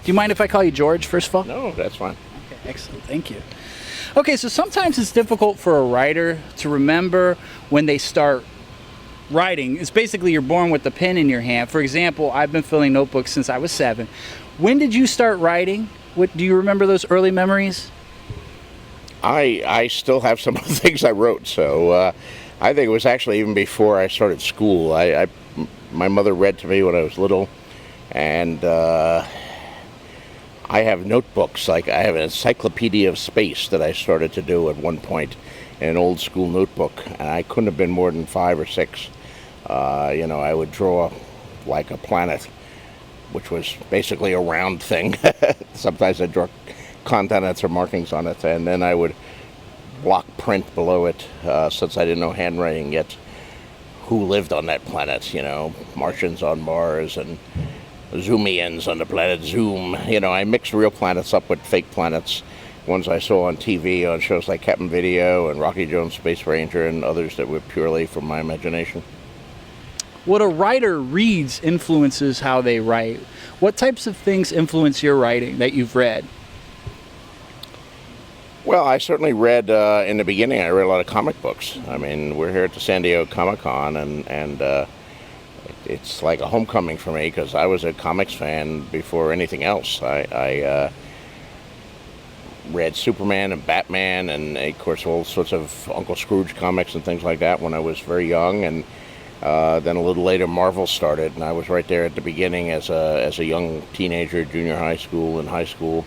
Do you mind if I call you George, first of all? No, that's fine. Okay, excellent. Thank you. Okay, so sometimes it's difficult for a writer to remember when they start writing. It's basically you're born with the pen in your hand. For example, I've been filling notebooks since I was 7. When did you start writing? Do you remember those early memories? I still have some of the things I wrote, so I think it was actually even before I started school. My mother read to me when I was little, and I have notebooks. Like I have an encyclopedia of space that I started to do at one point in an old school notebook, and I couldn't have been more than 5 or 6. I would draw like a planet, which was basically a round thing. Sometimes I'd draw continents or markings on it, and then I would block print below it, since I didn't know handwriting yet, who lived on that planet, Martians on Mars and Zoomians on the planet Zoom. I mixed real planets up with fake planets, ones I saw on TV on shows like Captain Video and Rocky Jones Space Ranger and others that were purely from my imagination. What a writer reads influences how they write. What types of things influence your writing that you've read? Well, I certainly read, in the beginning, I read a lot of comic books. I mean, we're here at the San Diego Comic-Con, and it's like a homecoming for me because I was a comics fan before anything else. I read Superman and Batman and, of course, all sorts of Uncle Scrooge comics and things like that when I was very young. And then a little later, Marvel started, and I was right there at the beginning as a young teenager, junior high school and high school,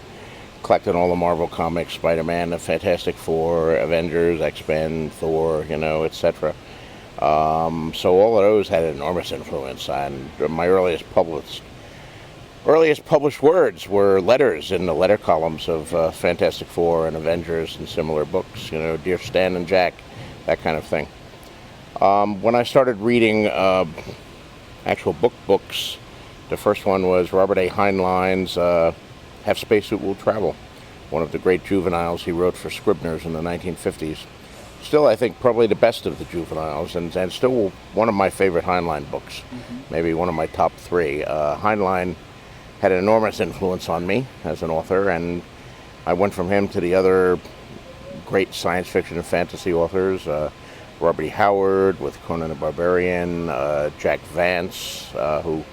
collecting all the Marvel comics, Spider-Man, the Fantastic Four, Avengers, X-Men, Thor, etc. So all of those had enormous influence, and my earliest published words were letters in the letter columns of Fantastic Four and Avengers and similar books, Dear Stan and Jack, that kind of thing. When I started reading actual books, the first one was Robert A. Heinlein's Half Spacesuit Will Travel, one of the great juveniles he wrote for Scribner's in the 1950s. Still, I think, probably the best of the juveniles, and still one of my favorite Heinlein books, maybe one of my top 3. Heinlein had an enormous influence on me as an author, and I went from him to the other great science fiction and fantasy authors, Robert E. Howard with Conan the Barbarian, Jack Vance, who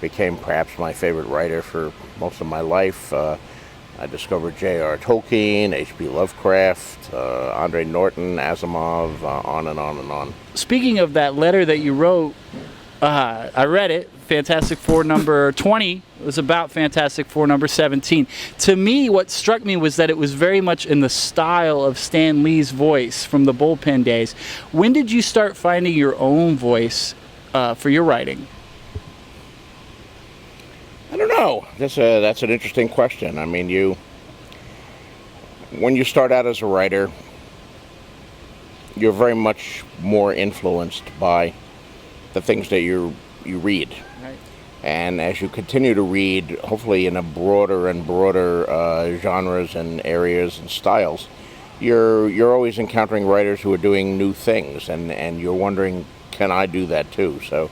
became perhaps my favorite writer for most of my life. I discovered J.R. Tolkien, H.P. Lovecraft, Andre Norton, Asimov, on and on and on. Speaking of that letter that you wrote, I read it. Fantastic Four number 20 was about Fantastic Four number 17. To me, what struck me was that it was very much in the style of Stan Lee's voice from the bullpen days. When did you start finding your own voice for your writing? I don't know. That's an interesting question. I mean, when you start out as a writer, you're very much more influenced by the things that you read. Right. And as you continue to read, hopefully in a broader and broader genres and areas and styles, you're always encountering writers who are doing new things, and you're wondering, can I do that too? So,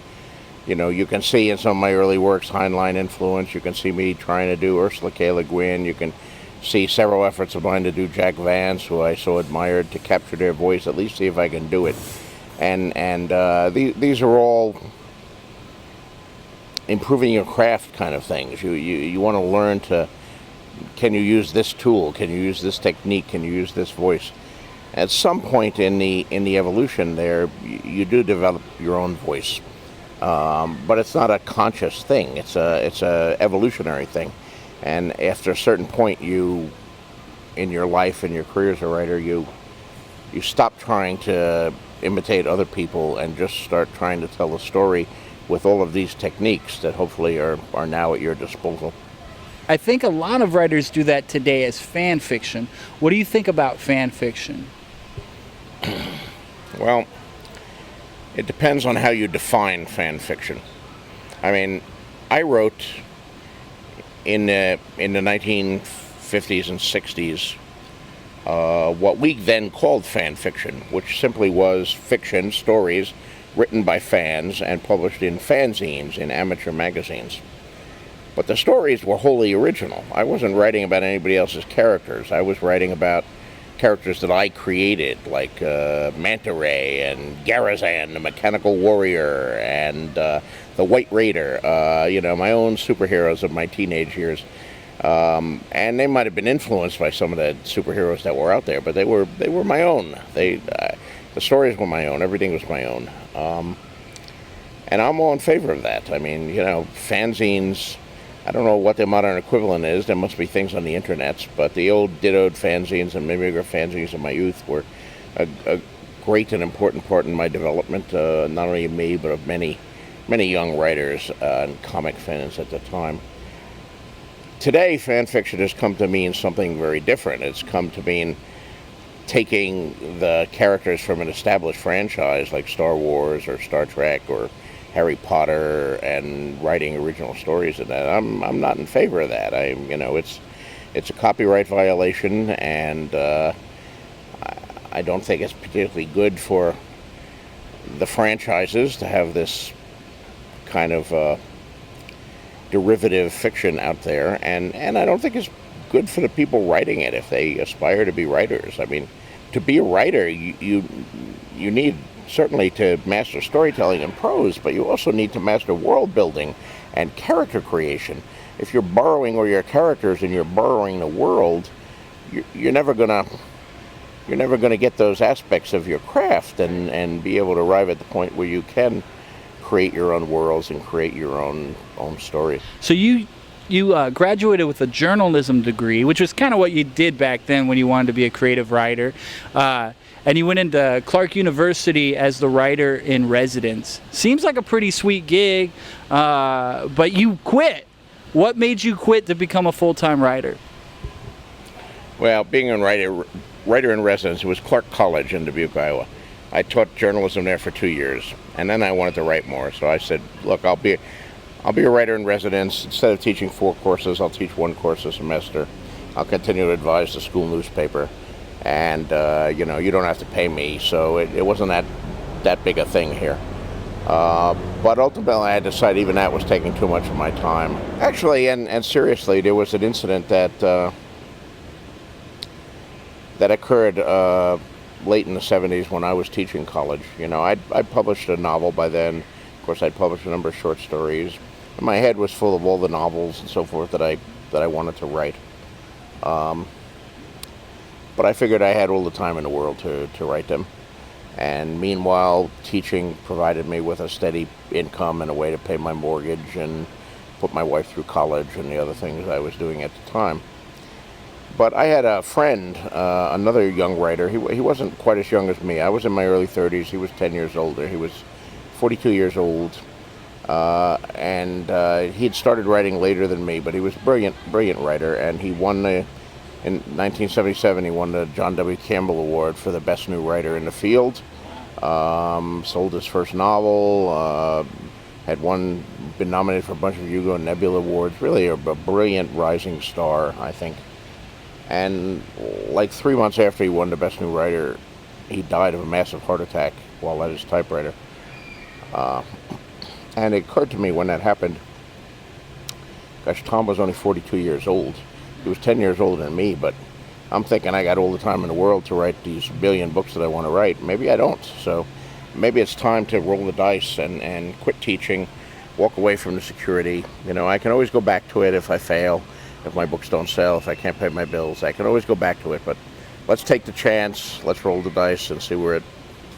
you can see in some of my early works Heinlein influence. You can see me trying to do Ursula K. Le Guin. You can see several efforts of mine to do Jack Vance, who I so admired, to capture their voice, at least see if I can do it. And these are all improving your craft kind of things. You want to learn can you use this tool? Can you use this technique? Can you use this voice? At some point in the evolution there, you do develop your own voice. But it's not a conscious thing. It's a evolutionary thing. And after a certain point, in your life and your career as a writer, you stop trying to imitate other people and just start trying to tell a story with all of these techniques that hopefully are now at your disposal. I think a lot of writers do that today as fan fiction. What do you think about fan fiction? Well, it depends on how you define fan fiction. I mean, I wrote in the 1950s and 60s what we then called fan fiction, which simply was fiction, stories written by fans and published in fanzines, in amateur magazines. But the stories were wholly original. I wasn't writing about anybody else's characters. I was writing about characters that I created, like Manta Ray and Garazan, the Mechanical Warrior, and the White Raider, my own superheroes of my teenage years. And they might have been influenced by some of the superheroes that were out there, but they were my own. The stories were my own. Everything was my own. And I'm all in favor of that. I mean, fanzines, I don't know what the modern equivalent is. There must be things on the internets, but the old dittoed fanzines and mimeograph fanzines of my youth were a great and important part in my development, not only of me, but of many, many young writers and comic fans at the time. Today, fan fiction has come to mean something very different. It's come to mean taking the characters from an established franchise like Star Wars or Star Trek or Harry Potter and writing original stories in that. I'm not in favor of that. It's a copyright violation, and I don't think it's particularly good for the franchises to have this kind of derivative fiction out there, and I don't think it's good for the people writing it if they aspire to be writers. I mean, to be a writer, you need certainly to master storytelling and prose, but you also need to master world building and character creation. If you're borrowing all your characters and you're borrowing the world, you're never gonna get those aspects of your craft and be able to arrive at the point where you can create your own worlds and create your own stories. So you graduated with a journalism degree, which was kind of what you did back then when you wanted to be a creative writer. And you went into Clark University as the writer in residence. Seems like a pretty sweet gig, but you quit. What made you quit to become a full-time writer? Well, being a writer in residence, it was Clark College in Dubuque, Iowa. I taught journalism there for 2 years, and then I wanted to write more. So I said, look, I'll be a writer in residence. Instead of teaching 4 courses, I'll teach 1 course a semester. I'll continue to advise the school newspaper. And, you don't have to pay me, so it wasn't that big a thing here. But ultimately, I decided even that was taking too much of my time. Actually, and seriously, there was an incident that occurred late in the 70s when I was teaching college. I'd published a novel by then. Of course, I'd published a number of short stories. And my head was full of all the novels and so forth that I wanted to write. But I figured I had all the time in the world to write them. And meanwhile, teaching provided me with a steady income and a way to pay my mortgage and put my wife through college and the other things I was doing at the time. But I had a friend, another young writer. He wasn't quite as young as me. I was in my early 30s. He was 10 years older. He was 42 years old. And he'd started writing later than me, but he was a brilliant writer. And he won in 1977, he won the John W. Campbell Award for the best new writer in the field. Sold his first novel, had been nominated for a bunch of Hugo and Nebula Awards. Really a brilliant rising star, I think. And like 3 months after he won the best new writer, he died of a massive heart attack while at his typewriter. And it occurred to me when that happened, gosh, Tom was only 42 years old. He was 10 years older than me, but I'm thinking I got all the time in the world to write these billion books that I want to write. Maybe I don't. So maybe it's time to roll the dice and quit teaching, walk away from the security. I can always go back to it if I fail, if my books don't sell, if I can't pay my bills. I can always go back to it, but let's take the chance, let's roll the dice and see where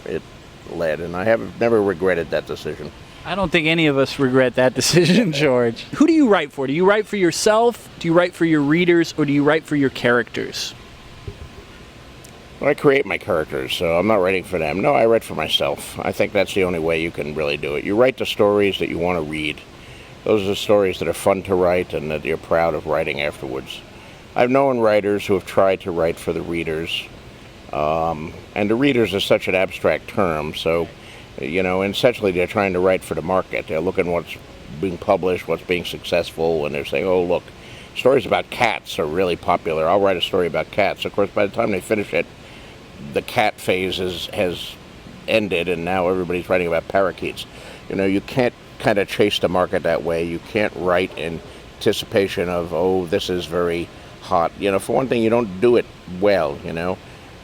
it led. And I have never regretted that decision. I don't think any of us regret that decision, George. Who do you write for? Do you write for yourself? Do you write for your readers? Or do you write for your characters? Well, I create my characters, so I'm not writing for them. No, I write for myself. I think that's the only way you can really do it. You write the stories that you want to read. Those are the stories that are fun to write and that you're proud of writing afterwards. I've known writers who have tried to write for the readers. And the readers is such an abstract term, so essentially they're trying to write for the market. They're looking at what's being published, what's being successful, and they're saying, oh, look, stories about cats are really popular. I'll write a story about cats. Of course, by the time they finish it, the cat phase has ended, and now everybody's writing about parakeets. You can't kind of chase the market that way. You can't write in anticipation of, oh, this is very hot. For one thing, you don't do it well.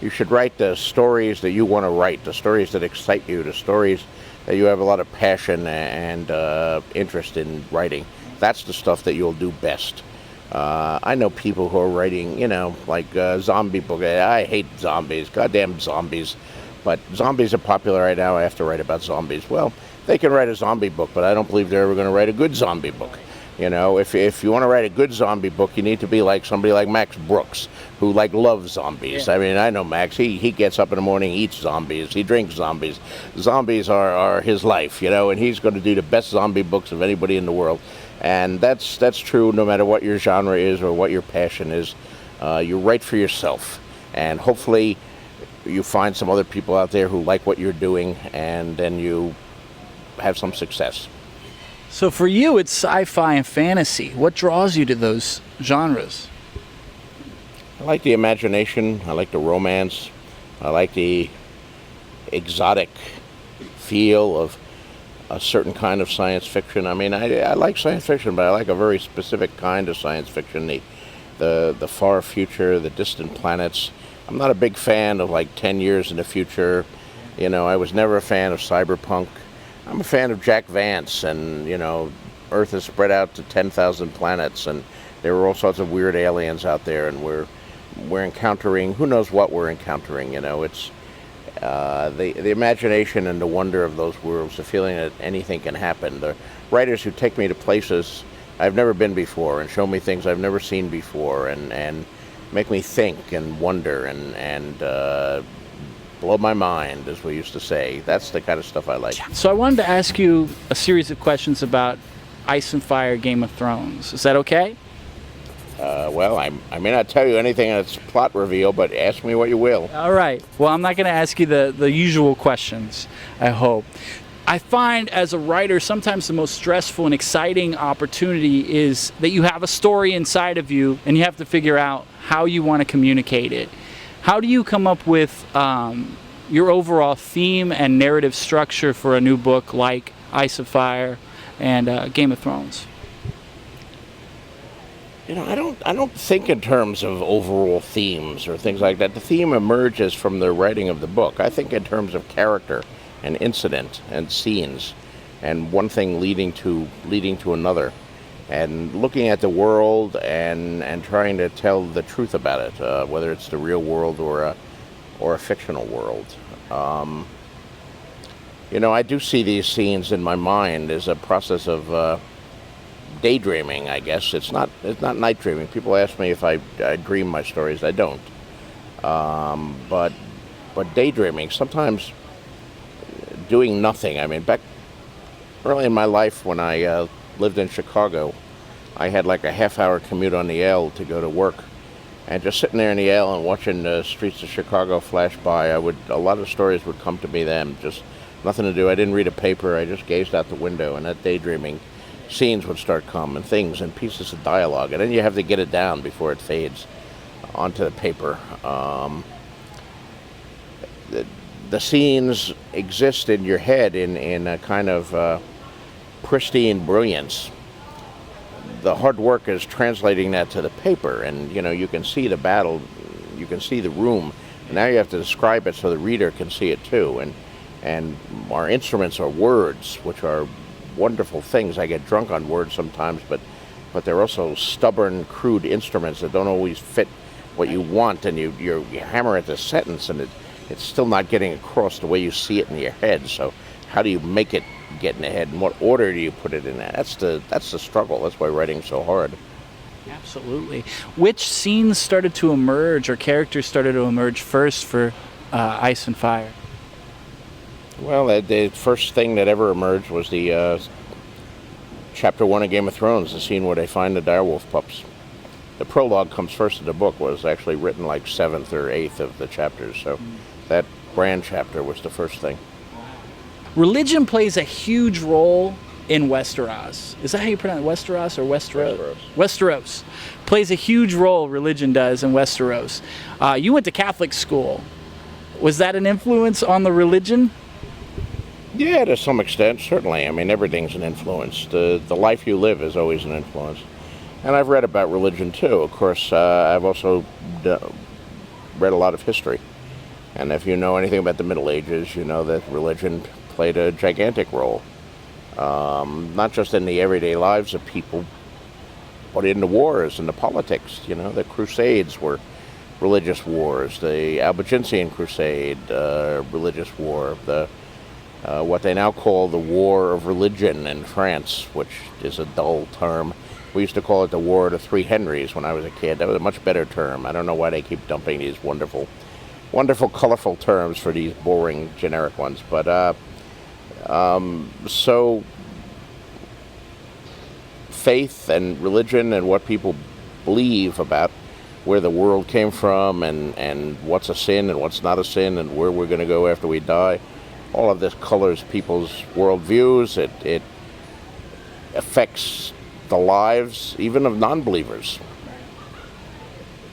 You should write the stories that you want to write, the stories that excite you, the stories that you have a lot of passion and interest in writing. That's the stuff that you'll do best. I know people who are writing, like zombie book. I hate zombies, goddamn zombies. But zombies are popular right now. I have to write about zombies. Well, they can write a zombie book, but I don't believe they're ever going to write a good zombie book. If you want to write a good zombie book, you need to be like somebody like Max Brooks, who loves zombies. Yeah. I mean, I know Max. He gets up in the morning, eats zombies, he drinks zombies. Zombies are his life, and he's going to do the best zombie books of anybody in the world. And that's true no matter what your genre is or what your passion is. You write for yourself, and hopefully you find some other people out there who like what you're doing, and then you have some success. So for you, it's sci-fi and fantasy. What draws you to those genres? I like the imagination. I like the romance. I like the exotic feel of a certain kind of science fiction. I mean, I like science fiction, but I like a very specific kind of science fiction. The far future, the distant planets. I'm not a big fan of 10 years in the future. I was never a fan of cyberpunk. I'm a fan of Jack Vance, and Earth is spread out to 10,000 planets, and there are all sorts of weird aliens out there, and we're encountering, who knows what we're encountering. It's the imagination and the wonder of those worlds, the feeling that anything can happen. The writers who take me to places I've never been before and show me things I've never seen before, and make me think and wonder and blow my mind, as we used to say. That's the kind of stuff I like. So I wanted to ask you a series of questions about Ice and Fire, Game of Thrones. Is that okay? Well, I may not tell you anything that's plot reveal, but ask me what you will. All right. Well, I'm not going to ask you the usual questions, I hope. I find as a writer, sometimes the most stressful and exciting opportunity is that you have a story inside of you and you have to figure out how you want to communicate it. How do you come up with your overall theme and narrative structure for a new book like Ice and Fire and Game of Thrones? I don't think in terms of overall themes or things like that. The theme emerges from the writing of the book. I think in terms of character and incident and scenes, and one thing leading to another, and looking at the world and trying to tell the truth about it, whether it's the real world or a fictional world. I do see these scenes in my mind as a process of daydreaming, I guess. It's not night dreaming. People ask me if I dream my stories. I don't. But daydreaming, sometimes doing nothing. I mean, back early in my life when I lived in Chicago, I had a half-hour commute on the L to go to work. And just sitting there in the L and watching the streets of Chicago flash by, a lot of stories would come to me then. Just nothing to do. I didn't read a paper. I just gazed out the window, and that daydreaming, scenes would start coming, things and pieces of dialogue, and then you have to get it down before it fades onto the paper. The scenes exist in your head in a kind of pristine brilliance. The hard work is translating that to the paper, and you can see the battle, you can see the room, and now you have to describe it so the reader can see it too. And our instruments are words, which are wonderful things. I get drunk on words sometimes, but they're also stubborn, crude instruments that don't always fit what you want, and you hammer at the sentence, and it's still not getting across the way you see it in your head. So how do you make it get in the head, and what order do you put it in? That's the struggle. That's why writing's so hard. Absolutely. Which scenes started to emerge, or characters started to emerge first for Ice and Fire? Well, the first thing that ever emerged was the Chapter 1 of Game of Thrones, the scene where they find the direwolf pups. The prologue comes first in the book, was actually written 7th or 8th of the chapters, so that brand chapter was the first thing. Religion plays a huge role in Westeros. Is that how you pronounce it? Westeros or Westeros? Westeros. Plays a huge role, religion does, in Westeros. You went to Catholic school. Was that an influence on the religion? Yeah, to some extent, certainly. I mean, everything's an influence. The life you live is always an influence. And I've read about religion too. Of course, I've also read a lot of history. And if you know anything about the Middle Ages, you know that religion played a gigantic role. Not just in the everyday lives of people, but in the wars and the politics. You know, the Crusades were religious wars. The Albigensian Crusade, religious war. The what they now call the War of Religion in France, which is a dull term. We used to call it the War of the Three Henrys when I was a kid. That was a much better term. I don't know why they keep dumping these wonderful, colorful terms for these boring, generic ones. But so faith and religion and what people believe about where the world came from and what's a sin and what's not a sin and where we're going to go after we die, all of this colors people's worldviews. It affects the lives even of non-believers.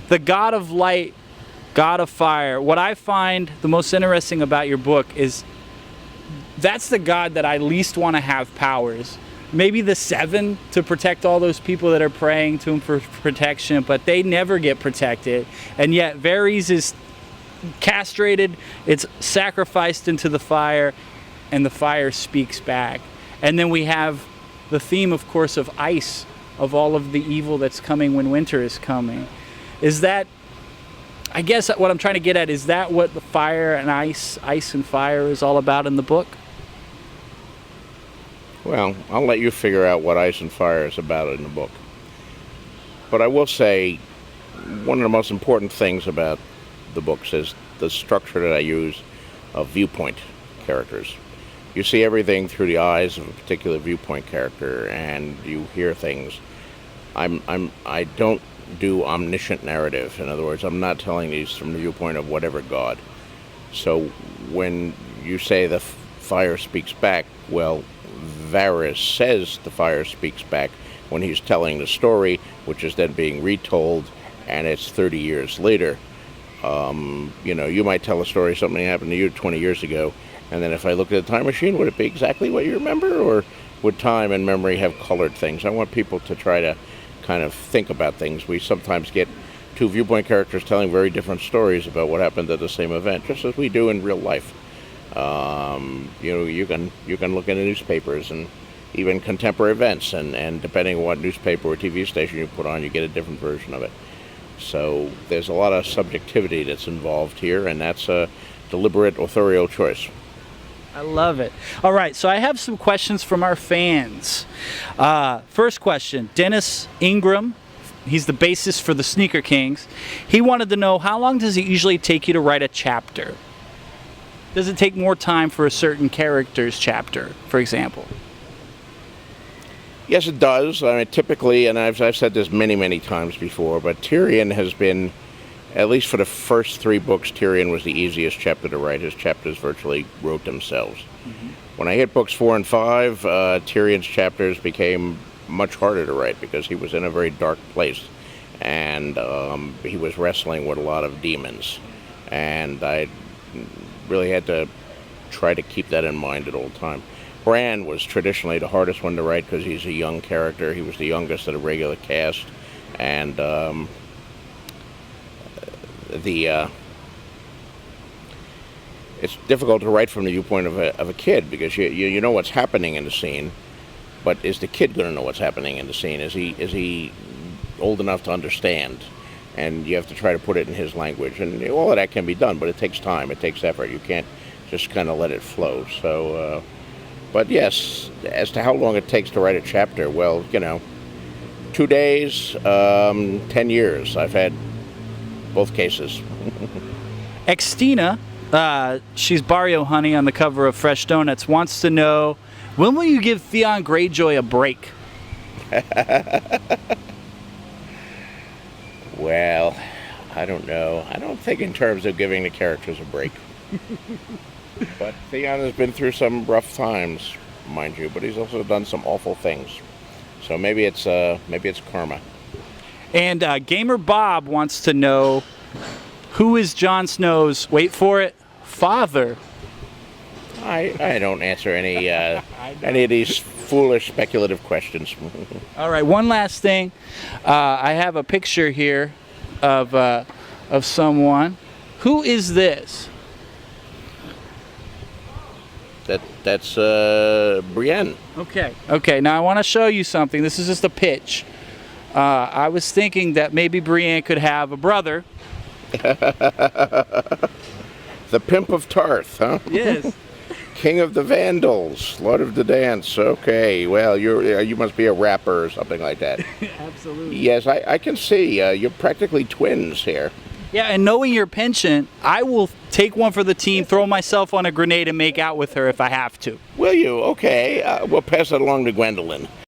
The God of light, God of fire. What I find the most interesting about your book is that's the God that I least want to have powers. Maybe the seven to protect all those people that are praying to him for protection, but they never get protected. And yet Varys is castrated, it's sacrificed into the fire, and the fire speaks back. And then we have the theme, of course, of ice, of all of the evil that's coming when winter is coming. Is that, I guess what I'm trying to get at, is that what the fire and ice and fire is all about in the book? Well, I'll let you figure out what ice and fire is about in the book. But I will say, one of the most important things about the books is the structure that I use of viewpoint characters. You see everything through the eyes of a particular viewpoint character, and you hear things. I don't do omniscient narrative. In other words, I'm not telling these from the viewpoint of whatever god. So when you say the fire speaks back, well, Varys says the fire speaks back when he's telling the story, which is then being retold, and it's 30 years later. You know, you might tell a story, something happened to you 20 years ago, and then if I look at the time machine, would it be exactly what you remember, or would time and memory have colored things? I want people to try to kind of think about things. We sometimes get two viewpoint characters telling very different stories about what happened at the same event, just as we do in real life. You know, you can look into newspapers and even contemporary events, and depending on what newspaper or TV station you put on, you get a different version of it. So there's a lot of subjectivity that's involved here, and that's a deliberate authorial choice. I love it. All right, so I have some questions from our fans. First question, Dennis Ingram. He's the bassist for the Sneaker Kings. He wanted to know, how long does it usually take you to write a chapter? Does it take more time for a certain character's chapter, for example? Yes, it does. I mean, typically, and I've said this many, many times before, but Tyrion has been, at least for the first 3 books, Tyrion was the easiest chapter to write. His chapters virtually wrote themselves. Mm-hmm. When I hit books 4 and 5, Tyrion's chapters became much harder to write because he was in a very dark place, and he was wrestling with a lot of demons. And I really had to try to keep that in mind at all time. Bran was traditionally the hardest one to write because he's a young character. He was the youngest of the regular cast, and it's difficult to write from the viewpoint of a kid because you know what's happening in the scene, but is the kid going to know what's happening in the scene? Is he old enough to understand? And you have to try to put it in his language, and all of that can be done, but it takes time, it takes effort. You can't just kind of let it flow. So, but yes, as to how long it takes to write a chapter, well, 2 days, 10 years. I've had both cases. Xtina, she's Barrio Honey on the cover of Fresh Donuts, wants to know, when will you give Theon Greyjoy a break? Well, I don't know. I don't think in terms of giving the characters a break. But Theon has been through some rough times, mind you, but he's also done some awful things. So maybe it's karma. And Gamer Bob wants to know, who is Jon Snow's, wait for it, father? I don't answer any any of these foolish speculative questions. All right, one last thing. I have a picture here of someone. Who is this? That's Brienne. Okay. Now I want to show you something. This is just a pitch. I was thinking that maybe Brienne could have a brother. The Pimp of Tarth, huh? Yes. King of the Vandals, Lord of the Dance. Okay, well, you must be a rapper or something like that. Absolutely. Yes, I can see. You're practically twins here. Yeah, and knowing your penchant, I will take one for the team, throw myself on a grenade, and make out with her if I have to. Will you? Okay, we'll pass it along to Gwendolyn.